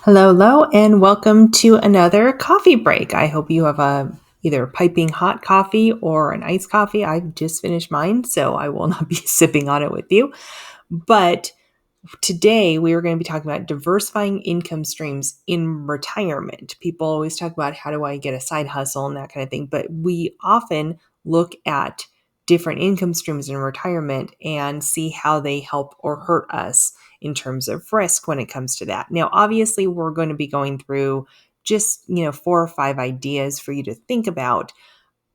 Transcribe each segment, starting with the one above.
Hello, and welcome to another coffee break. I hope you have either piping hot coffee or an iced coffee. I've just finished mine, so I will not be sipping on it with you. But today we are going to be talking about diversifying income streams in retirement. People always talk about how do I get a side hustle and that kind of thing, but we often look at different income streams in retirement and see how they help or hurt us in terms of risk when it comes to that. Now, obviously, we're going to be going through just, 4 or 5 ideas for you to think about.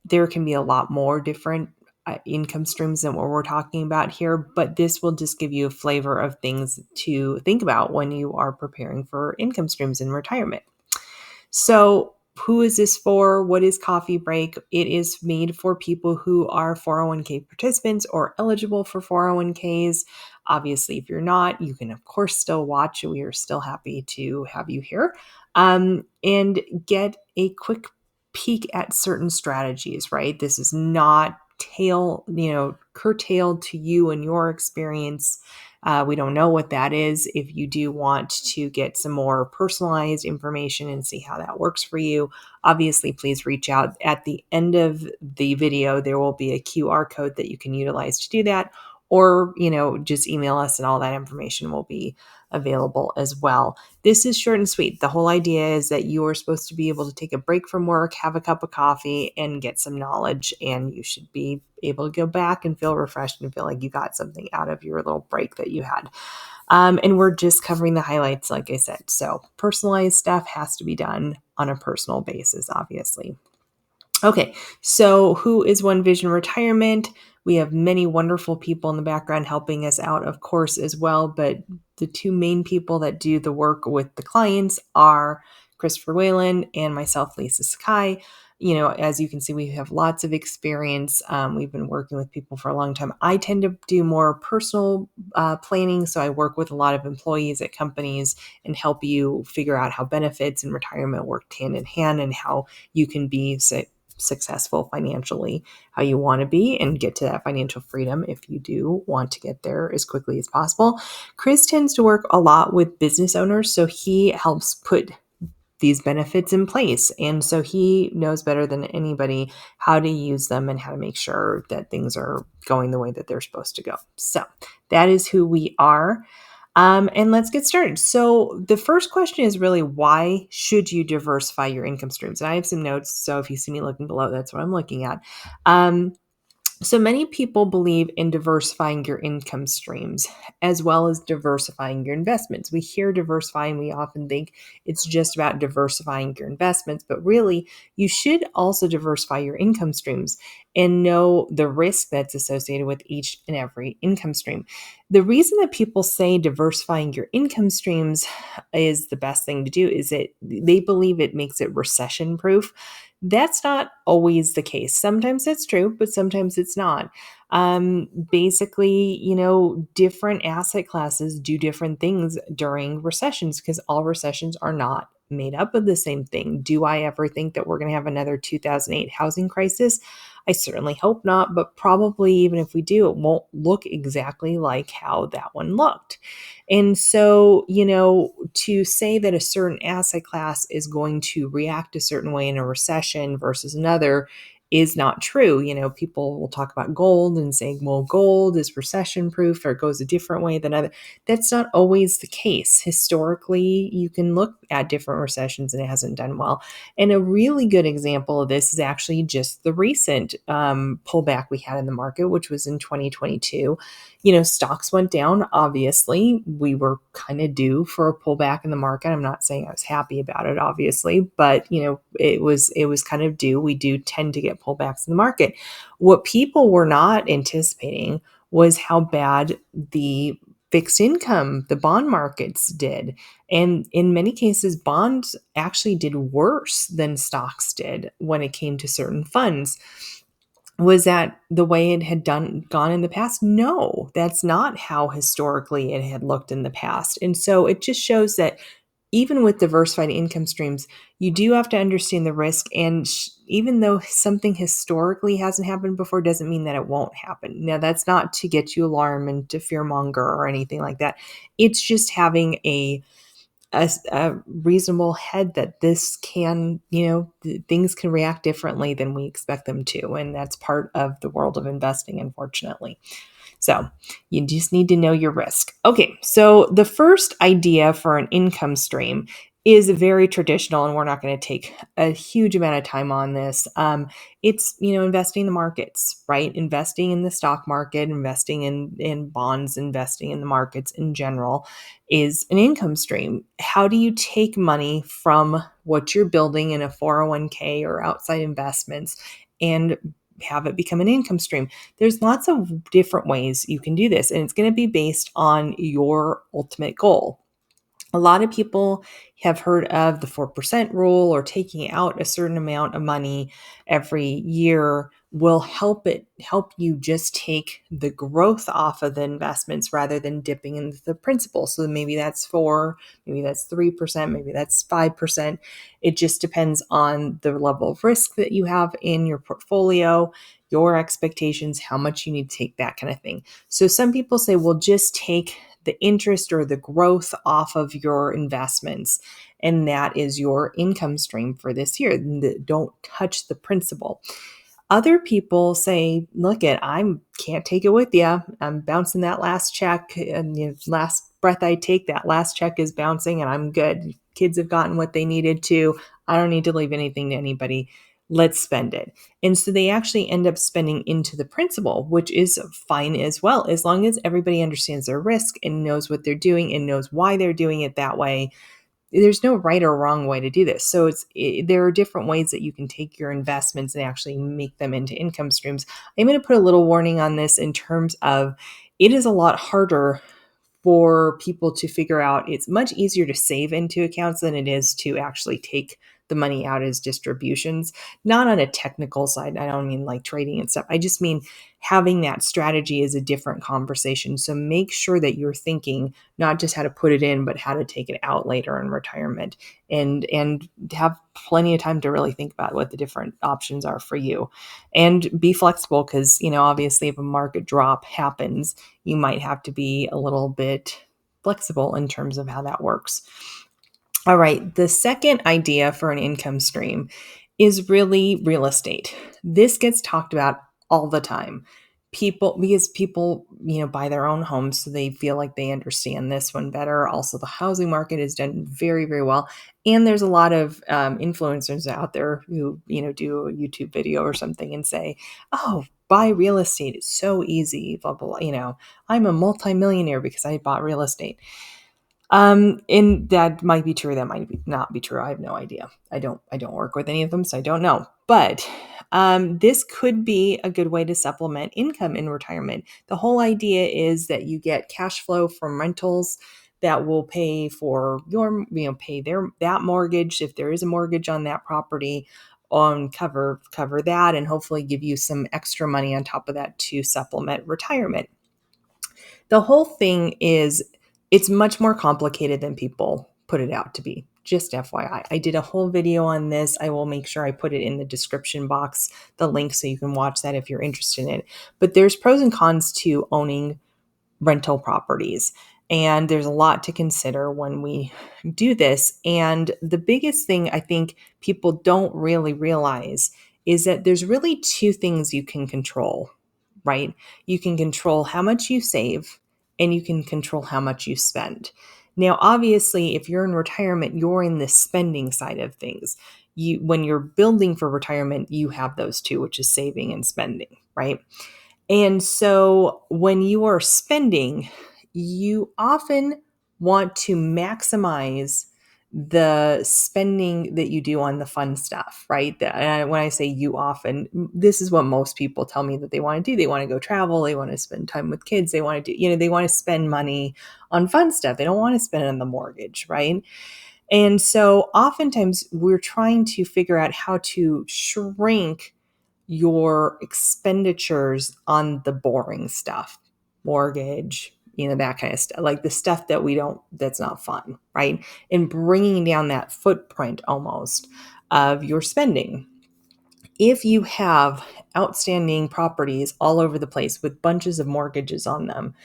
There can be a lot more different income streams than what we're talking about here, but this will just give you a flavor of things to think about when you are preparing for income streams in retirement. So, who is this for? What is Coffee Break? It is made for people who are 401k participants or eligible for 401ks. Obviously, if you're not, you can, of course, still watch. We are still happy to have you here and get a quick peek at certain strategies, right? This is not curtailed to you and your experience. We don't know what that is. If you do want to get some more personalized information and see how that works for you, obviously, please reach out. At the end of the video, there will be a QR code that you can utilize to do that, or, just email us and all that information will be available as well. This is short and sweet. The whole idea is that you are supposed to be able to take a break from work, have a cup of coffee, and get some knowledge. And you should be able to go back and feel refreshed and feel like you got something out of your little break that you had. And we're just covering the highlights, like I said. So personalized stuff has to be done on a personal basis, obviously. Okay, so who is One Vision Retirement? We have many wonderful people in the background helping us out, of course, as well. But the two main people that do the work with the clients are Christopher Whalen and myself, Lisa Sakai. As you can see, we have lots of experience. We've been working with people for a long time. I tend to do more personal planning. So I work with a lot of employees at companies and help you figure out how benefits and retirement work hand in hand and how you can be successful financially, how you want to be, and get to that financial freedom if you do want to get there as quickly as possible. Chris tends to work a lot with business owners, so he helps put these benefits in place. And so he knows better than anybody how to use them and how to make sure that things are going the way that they're supposed to go. So that is who we are. And let's get started. So the first question is really, why should you diversify your income streams? And I have some notes. So if you see me looking below, that's what I'm looking at. So many people believe in diversifying your income streams as well as diversifying your investments. We hear diversifying, we often think it's just about diversifying your investments, but really you should also diversify your income streams and know the risk that's associated with each and every income stream. The reason that people say diversifying your income streams is the best thing to do is that they believe it makes it recession proof. That's not always the case. Sometimes that's true, but sometimes it's not. Basically, different asset classes do different things during recessions because all recessions are not made up of the same thing. Do I ever think that we're going to have another 2008 housing crisis? I certainly hope not, but probably even if we do, it won't look exactly like how that one looked. And so, to say that a certain asset class is going to react a certain way in a recession versus another is not true. People will talk about gold and saying, well, gold is recession proof or it goes a different way than other. That's not always the case. Historically, you can look at different recessions and it hasn't done well. And a really good example of this is actually just the recent pullback we had in the market, which was in 2022. Stocks went down. Obviously, we were kind of due for a pullback in the market. I'm not saying I was happy about it, obviously, but it was kind of due. We do tend to get pullbacks in the market. What people were not anticipating was how bad the fixed income, the bond markets did. And in many cases, bonds actually did worse than stocks did when it came to certain funds. Was that the way it had gone in the past? No, that's not how historically it had looked in the past. And so it just shows that even with diversified income streams, you do have to understand the risk. And even though something historically hasn't happened before, doesn't mean that it won't happen. Now, that's not to get you alarmed and to fearmonger or anything like that. It's just having a a reasonable head that this can, things can react differently than we expect them to. And that's part of the world of investing, unfortunately. So you just need to know your risk. Okay, so the first idea for an income stream is very traditional, and we're not going to take a huge amount of time on this. It's investing in the markets, right? Investing in the stock market, investing in bonds, investing in the markets in general is an income stream. How do you take money from what you're building in a 401k or outside investments and have it become an income stream? There's lots of different ways you can do this, and it's going to be based on your ultimate goal. A lot of people have heard of the 4% rule, or taking out a certain amount of money every year will help you just take the growth off of the investments rather than dipping into the principal. So maybe that's 4, maybe that's 3%, maybe that's 5%. It just depends on the level of risk that you have in your portfolio, your expectations, how much you need to take, that kind of thing. So some people say, well, just take the interest or the growth off of your investments, and that is your income stream for this year. Don't touch the principal. Other people say, look, I can't take it with you. I'm bouncing that last check, and last breath I take, that last check is bouncing and I'm good. Kids have gotten what they needed to. I don't need to leave anything to anybody. Let's spend it. And so they actually end up spending into the principal, which is fine as well, as long as everybody understands their risk and knows what they're doing and knows why they're doing it that way. There's no right or wrong way to do this. So there are different ways that you can take your investments and actually make them into income streams. I'm going to put a little warning on this in terms of it is a lot harder for people to figure out. It's much easier to save into accounts than it is to actually take the money out as distributions. Not on a technical side. I don't mean like trading and stuff. I just mean having that strategy is a different conversation. So make sure that you're thinking not just how to put it in, but how to take it out later in retirement, and have plenty of time to really think about what the different options are for you, and be flexible, because obviously if a market drop happens, you might have to be a little bit flexible in terms of how that works. All right, the second idea for an income stream is really real estate. This gets talked about all the time. Because people, buy their own homes, so they feel like they understand this one better. Also, the housing market is done very, very well. And there's a lot of influencers out there who, do a YouTube video or something and say, oh, buy real estate. It's so easy, blah, blah, blah. I'm a multimillionaire because I bought real estate. And that might be true. That might not be true. I have no idea. I don't work with any of them, so I don't know. But this could be a good way to supplement income in retirement. The whole idea is that you get cash flow from rentals that will pay for that mortgage, if there is a mortgage on that property, cover that, and hopefully give you some extra money on top of that to supplement retirement. The whole thing is, it's much more complicated than people put it out to be. Just FYI. I did a whole video on this. I will make sure I put it in the description box, the link, so you can watch that if you're interested in it. But there's pros and cons to owning rental properties, and there's a lot to consider when we do this. And the biggest thing I think people don't really realize is that there's really two things you can control, right? You can control how much you save, and you can control how much you spend. Now, obviously, if you're in retirement, you're in the spending side of things. When you're building for retirement, you have those two, which is saving and spending, right? And so when you are spending, you often want to maximize the spending that you do on the fun stuff, right? When I say you often, this is what most people tell me that they want to do. They want to go travel. They want to spend time with kids. They want to do, they want to spend money on fun stuff. They don't want to spend it on the mortgage, right? And so oftentimes we're trying to figure out how to shrink your expenditures on the boring stuff, mortgage, that kind of stuff, like the stuff that's not fun, right? And bringing down that footprint almost of your spending. If you have outstanding properties all over the place with bunches of mortgages on them,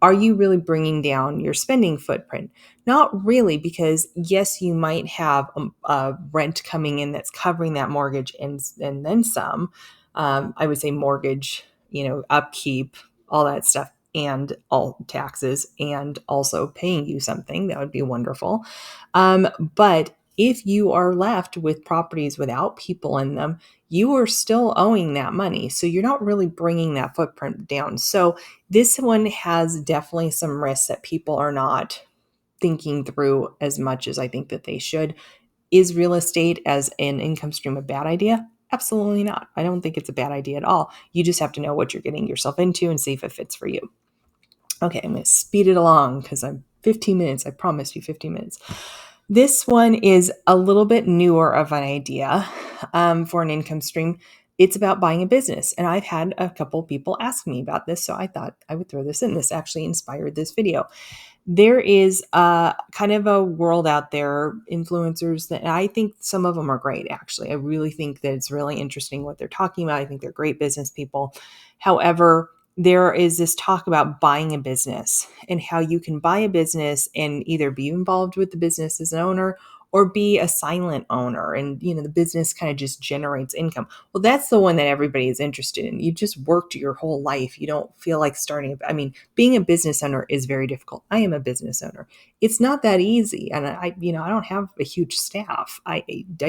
Are you really bringing down your spending footprint? Not really, because yes, you might have a rent coming in that's covering that mortgage and then some. I would say mortgage, upkeep, all that stuff, and all taxes, and also paying you something. That would be wonderful. But if you are left with properties without people in them, you are still owing that money. So you're not really bringing that footprint down. So this one has definitely some risks that people are not thinking through as much as I think that they should. Is real estate as an income stream a bad idea? Absolutely not. I don't think it's a bad idea at all. You just have to know what you're getting yourself into and see if it fits for you. Okay, I'm going to speed it along because I'm 15 minutes. I promised you 15 minutes. This one is a little bit newer of an idea for an income stream. It's about buying a business. And I've had a couple people ask me about this, so I thought I would throw this in. This actually inspired this video. There is kind of a world out there, influencers, that I think some of them are great, actually. I really think that it's really interesting what they're talking about. I think they're great business people. However, there is this talk about buying a business and how you can buy a business and either be involved with the business as an owner or be a silent owner, and the business kind of just generates income. Well, that's the one that everybody is interested in. You just worked your whole life. You don't feel like being a business owner is very difficult. I am a business owner. It's not that easy, and I don't have a huge staff. I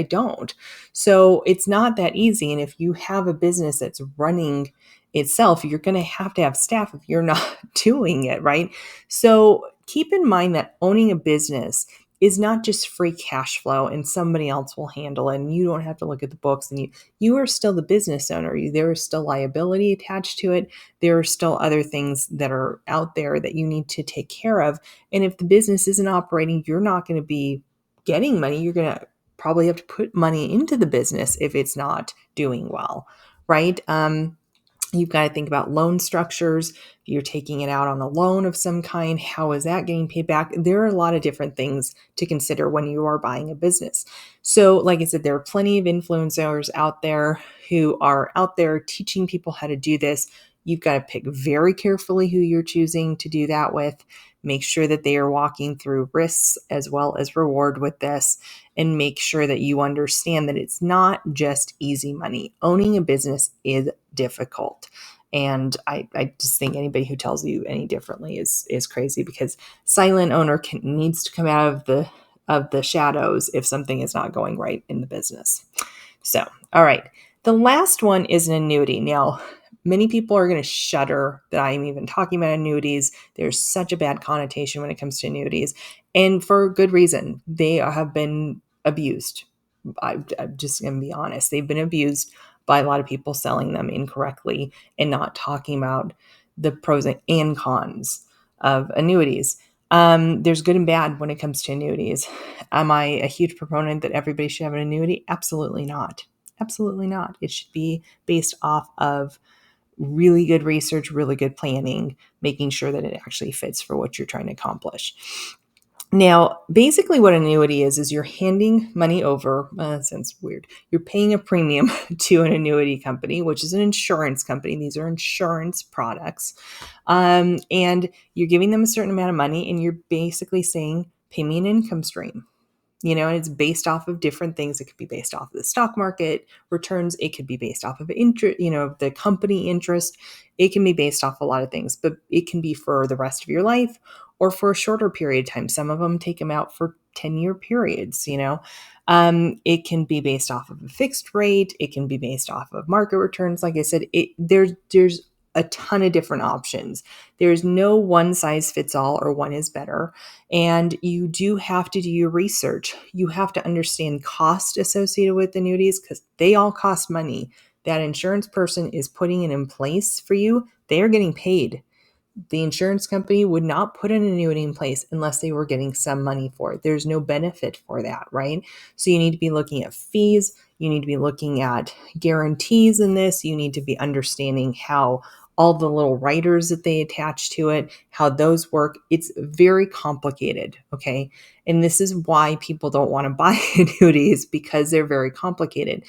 don't. So it's not that easy, and if you have a business that's running itself, you're going to have staff if you're not doing it, right? So keep in mind that owning a business is not just free cash flow and somebody else will handle it and you don't have to look at the books, and you are still the business owner. There is still liability attached to it. There are still other things that are out there that you need to take care of. And if the business isn't operating, you're not going to be getting money. You're going to probably have to put money into the business if it's not doing well, right? You've got to think about loan structures. If you're taking it out on a loan of some kind, how is that getting paid back? There are a lot of different things to consider when you are buying a business. So, like I said, there are plenty of influencers out there who are out there teaching people how to do this. You've got to pick very carefully who you're choosing to do that with. Make sure that they are walking through risks as well as reward with this, and make sure that you understand that it's not just easy money. Owning a business is difficult. And I just think anybody who tells you any differently is crazy, because silent owner needs to come out of the shadows if something is not going right in the business. So, all right. The last one is an annuity. Now, many people are going to shudder that I'm even talking about annuities. There's such a bad connotation when it comes to annuities, and for good reason. They have been abused. I'm just going to be honest. They've been abused by a lot of people selling them incorrectly and not talking about the pros and cons of annuities. There's good and bad when it comes to annuities. Am I a huge proponent that everybody should have an annuity? Absolutely not. Absolutely not. It should be based off of really good research, really good planning, making sure that it actually fits for what you're trying to accomplish. Now, basically what an annuity is you're handing money over. That sounds weird. You're paying a premium to an annuity company, which is an insurance company. These are insurance products. And you're giving them a certain amount of money, and you're basically saying, pay me an income stream. And it's based off of different things. It could be based off of the stock market returns. It could be based off of interest, the company interest. It can be based off a lot of things, but it can be for the rest of your life or for a shorter period of time. Some of them take them out for 10-year periods, It can be based off of a fixed rate. It can be based off of market returns. Like I said, there's a ton of different options. There's no one size fits all or one is better. And you do have to do your research. You have to understand cost associated with annuities, because they all cost money. That insurance person is putting it in place for you. They are getting paid. The insurance company would not put an annuity in place unless they were getting some money for it. There's no benefit for that, right? So you need to be looking at fees. You need to be looking at guarantees in this. You need to be understanding how all the little riders that they attach to it, how those work. It's very complicated, okay? And this is why people don't want to buy annuities, because they're very complicated.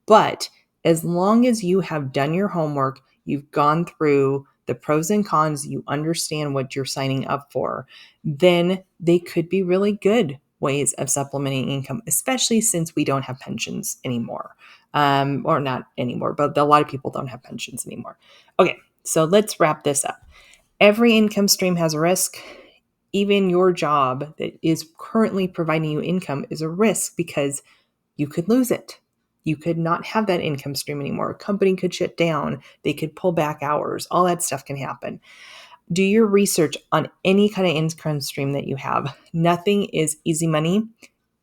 But as long as you have done your homework, you've gone through the pros and cons, you understand what you're signing up for, then they could be really good ways of supplementing income, especially since we don't have pensions anymore. Or not anymore, but a lot of people don't have pensions anymore. Okay, so let's wrap this up. Every income stream has a risk. Even your job that is currently providing you income is a risk because you could lose it. You could not have that income stream anymore. A company could shut down. They could pull back hours. All that stuff can happen. Do your research on any kind of income stream that you have. Nothing is easy money.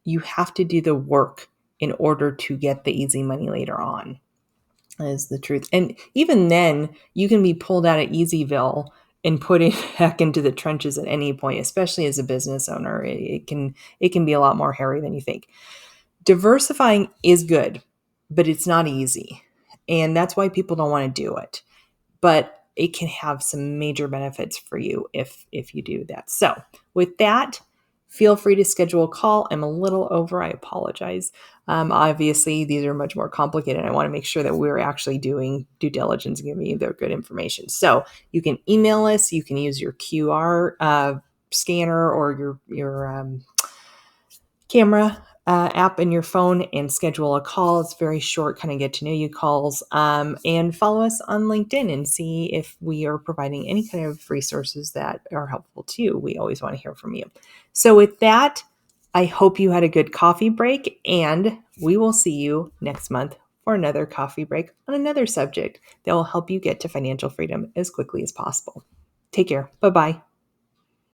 You have to do the work in order to get the easy money later on. That is the truth. And even then, you can be pulled out of Easyville and put it back into the trenches at any point, especially as a business owner. It can be a lot more hairy than you think. Diversifying is good, but it's not easy. And that's why people don't want to do it. But it can have some major benefits for you if you do that. So with that, feel free to schedule a call. I'm a little over. I apologize. Obviously, these are much more complicated. I want to make sure that we're actually doing due diligence and giving you the good information. So you can email us. You can use your QR scanner or your camera app in your phone and schedule a call. It's very short, kind of get to know you calls. And follow us on LinkedIn and see if we are providing any kind of resources that are helpful to you. We always want to hear from you. So with that, I hope you had a good coffee break, and we will see you next month for another coffee break on another subject that will help you get to financial freedom as quickly as possible. Take care. Bye-bye.